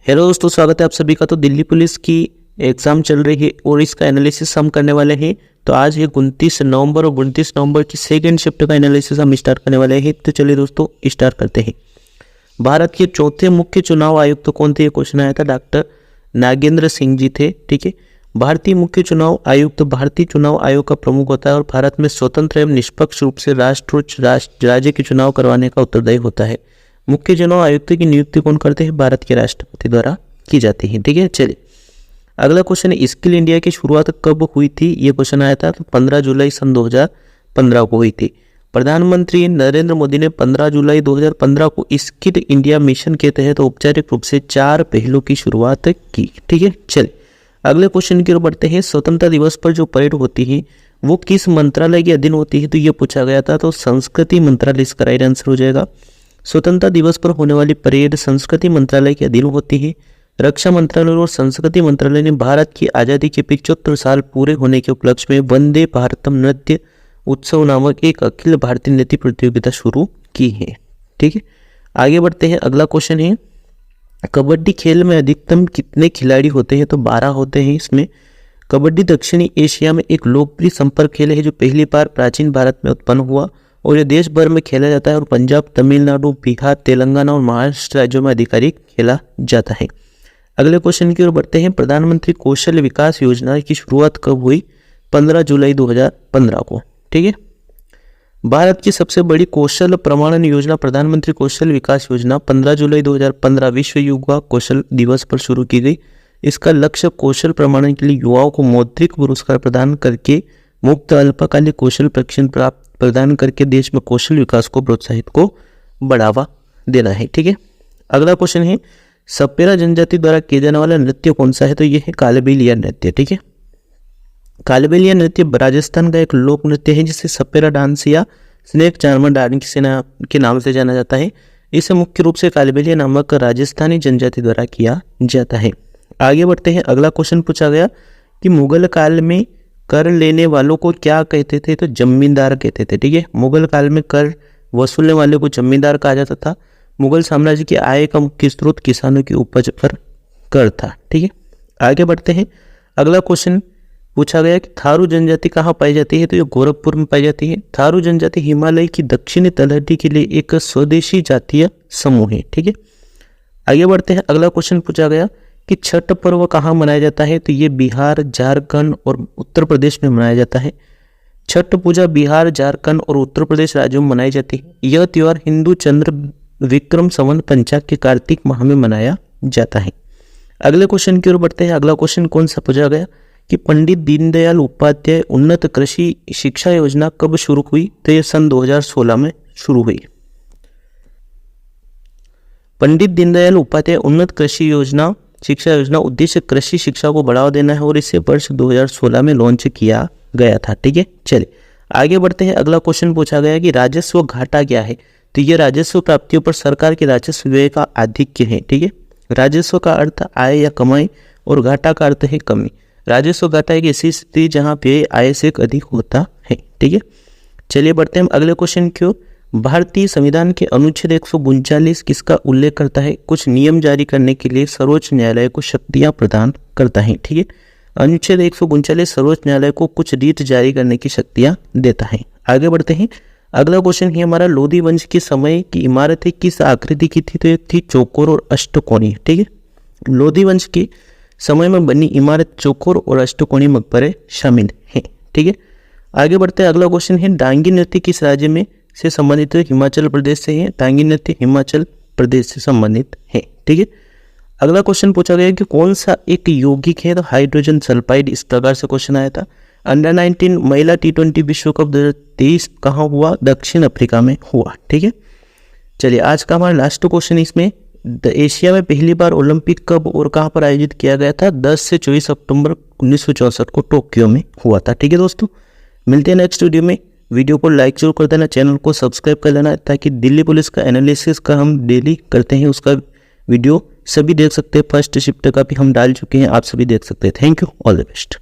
Hello दोस्तों, स्वागत है आप सभी का। तो दिल्ली पुलिस की एग्ज़ाम चल रही है और इसका एनालिसिस हम करने वाले हैं। तो आज ये 29 नवंबर और 29 नवंबर की सेकेंड शिफ्ट का एनालिसिस हम स्टार्ट करने वाले हैं। तो चलिए दोस्तों स्टार्ट करते हैं। भारत के चौथे मुख्य चुनाव आयुक्त तो कौन थे? ये क्वेश्चन आया था, डॉक्टर नागेंद्र सिंह जी थे। ठीक है, भारतीय मुख्य चुनाव आयुक्त भारतीय चुनाव आयोग का प्रमुख होता है और भारत में स्वतंत्र एवं निष्पक्ष रूप से राज्य के चुनाव करवाने का उत्तरदायी होता है। मुख्य चुनाव आयुक्त की नियुक्ति कौन करते हैं? भारत के राष्ट्रपति द्वारा की जाती है। ठीक है, चलिए अगला क्वेश्चन है, स्किल इंडिया की शुरुआत कब हुई थी? ये क्वेश्चन आया था तो 15 जुलाई सन 2015 को हुई थी। प्रधानमंत्री नरेंद्र मोदी ने 15 जुलाई 2015 को स्किल इंडिया मिशन के तहत औपचारिक रूप से 4 पहलों की शुरुआत की। ठीक है, चलिए अगले क्वेश्चन की ओर बढ़ते हैं। स्वतंत्रता दिवस पर जो परेड होती है वो किस मंत्रालय के अधीन होती है? तो ये पूछा गया था, तो संस्कृति मंत्रालय इसका राइट आंसर हो जाएगा। स्वतंत्रता दिवस पर होने वाली परेड संस्कृति मंत्रालय के अधीन होती है। रक्षा मंत्रालय और संस्कृति मंत्रालय ने भारत की आज़ादी के 75 साल पूरे होने के उपलक्ष्य में वंदे भारतम नृत्य उत्सव नामक एक अखिल भारतीय नृत्य प्रतियोगिता शुरू की है। ठीक है, आगे बढ़ते हैं। अगला क्वेश्चन है, कबड्डी खेल में अधिकतम कितने खिलाड़ी होते हैं? तो 12 होते हैं इसमें। कबड्डी दक्षिणी एशिया में एक लोकप्रिय संपर्क खेल है जो पहली बार प्राचीन भारत में उत्पन्न हुआ और ये देश भर में खेला जाता है और पंजाब, तमिलनाडु, बिहार, तेलंगाना और महाराष्ट्र राज्यों में आधिकारिक खेला जाता है। अगले क्वेश्चन की ओर बढ़ते हैं। प्रधानमंत्री कौशल विकास योजना की शुरुआत कब हुई? 15 जुलाई 2015 को। ठीक है, भारत की सबसे बड़ी कौशल प्रमाणन योजना प्रधानमंत्री कौशल विकास योजना 15 जुलाई 2015 विश्व युवा कौशल दिवस पर शुरू की गई। इसका लक्ष्य कौशल प्रमाणन के लिए युवाओं को मौद्रिक पुरस्कार प्रदान करके मुफ्त अल्पकालिक कौशल प्रशिक्षण प्रदान करके देश में कौशल विकास को प्रोत्साहित को बढ़ावा देना है। ठीक है, अगला क्वेश्चन है, सपेरा जनजाति द्वारा किया जाने वाला नृत्य कौन सा है? तो ये है कालबेलिया नृत्य। ठीक है, कालबेलिया नृत्य राजस्थान का एक लोक नृत्य है जिसे सपेरा डांस या स्नेक चार्मर डांस के नाम से जाना जाता है। इसे मुख्य रूप से कालबेलिया नामक राजस्थानी जनजाति द्वारा किया जाता है। आगे बढ़ते हैं। अगला क्वेश्चन पूछा गया कि मुगल काल में कर लेने वालों को क्या कहते थे? तो जमींदार कहते थे। ठीक है, मुगल काल में कर वसूलने वाले को जमींदार कहा जाता था। मुगल साम्राज्य की आय का मुख्य स्रोत किसानों की उपज पर कर था। ठीक है, आगे बढ़ते हैं। अगला क्वेश्चन पूछा गया कि थारू जनजाति कहाँ पाई जाती है? तो ये गोरखपुर में पाई जाती है। थारू जनजाति हिमालय की दक्षिणी तलहटी के लिए एक स्वदेशी जातीय समूह है। ठीक है, आगे बढ़ते हैं। अगला क्वेश्चन पूछा गया कि छठ पर्व कहाँ मनाया जाता है? तो ये बिहार, झारखंड और उत्तर प्रदेश में मनाया जाता है। छठ पूजा बिहार, झारखंड और उत्तर प्रदेश राज्यों में मनाई जाती है। यह त्योहार हिंदू चंद्र विक्रम संवत पंचाग के कार्तिक माह में मनाया जाता है। अगले क्वेश्चन की ओर बढ़ते हैं। अगला क्वेश्चन कौन सा पूछा गया कि पंडित दीनदयाल उपाध्याय उन्नत कृषि शिक्षा योजना कब शुरू हुई? तो ये सन 2016 में शुरू हुई। पंडित दीनदयाल उपाध्याय उन्नत कृषि योजना शिक्षा योजना उद्देश्य कृषि शिक्षा को बढ़ावा देना है और इसे वर्ष 2016 में लॉन्च किया गया था। ठीक है, चलिए आगे बढ़ते हैं। अगला क्वेश्चन पूछा गया कि राजस्व घाटा क्या है? तो ये राजस्व प्राप्तियों पर सरकार के राजस्व व्यय का आधिक्य है। ठीक है, राजस्व का अर्थ आय या कमाई और घाटा का अर्थ है कमी। राजस्व घाटा एक ऐसी स्थिति जहाँ व्यय आय से अधिक होता है। ठीक है, चलिए बढ़ते हैं अगले क्वेश्चन की ओर। भारतीय संविधान के अनुच्छेद 139 किसका उल्लेख करता है? कुछ नियम जारी करने के लिए सर्वोच्च न्यायालय को शक्तियां प्रदान करता है। ठीक है, अनुच्छेद 139 सर्वोच्च न्यायालय को कुछ रीत जारी करने की शक्तियां देता है। आगे बढ़ते हैं। अगला क्वेश्चन है हमारा, लोधी वंश के समय की इमारतें किस आकृति की थी? तो एक थी चौकोर और अष्टकोणीय। ठीक है, लोधी वंश के समय में बनी इमारत चौकोर और अष्टकोणीय मकबरे शामिल हैं। ठीक है, आगे बढ़ते हैं। अगला क्वेश्चन है, डांगी नृत्य किस राज्य में से संबंधित है? हिमाचल प्रदेश से है। डांगी नृत्य हिमाचल प्रदेश से संबंधित है। ठीक है, अगला क्वेश्चन पूछा गया कि कौन सा एक यौगिक है? तो हाइड्रोजन सल्फाइड। इस प्रकार से क्वेश्चन आया था। अंडर 19 महिला T20 विश्व कप 2023 कहाँ हुआ? दक्षिण अफ्रीका में हुआ। ठीक है, चलिए आज का हमारा लास्ट क्वेश्चन इसमें, एशिया में पहली बार ओलंपिक कब और कहाँ पर आयोजित किया गया था? 10 से 24 अक्टूबर 1964 को टोक्यो में हुआ था। ठीक है दोस्तों, मिलते हैं नेक्स्ट वीडियो में। वीडियो को लाइक जरूर कर देना, चैनल को सब्सक्राइब कर लेना ताकि दिल्ली पुलिस का एनालिसिस का हम डेली करते हैं उसका वीडियो सभी देख सकते हैं। फर्स्ट शिफ्ट का भी हम डाल चुके हैं, आप सभी देख सकते हैं। Thank you, all the best.